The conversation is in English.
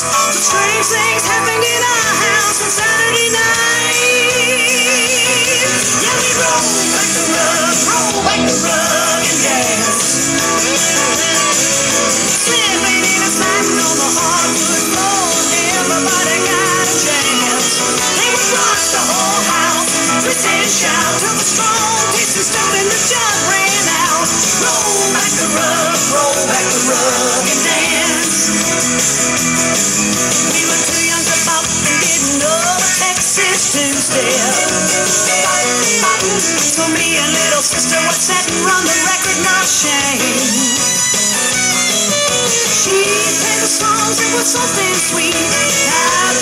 But strange things happened in our house on Saturday night. Yeah, we roll back the rug and dance. Slipping in and sliding on the hardwood floor. Everybody got a chance. They would rock the whole house, twist and shout till the strong taste and stuff in the jug ran out. Roll back the rug and dance. We were too young to bop and didn't know the Texas two-step. So me and little sister would sit and run the record, not shame. She'd play the songs that were soft and sweet. I'd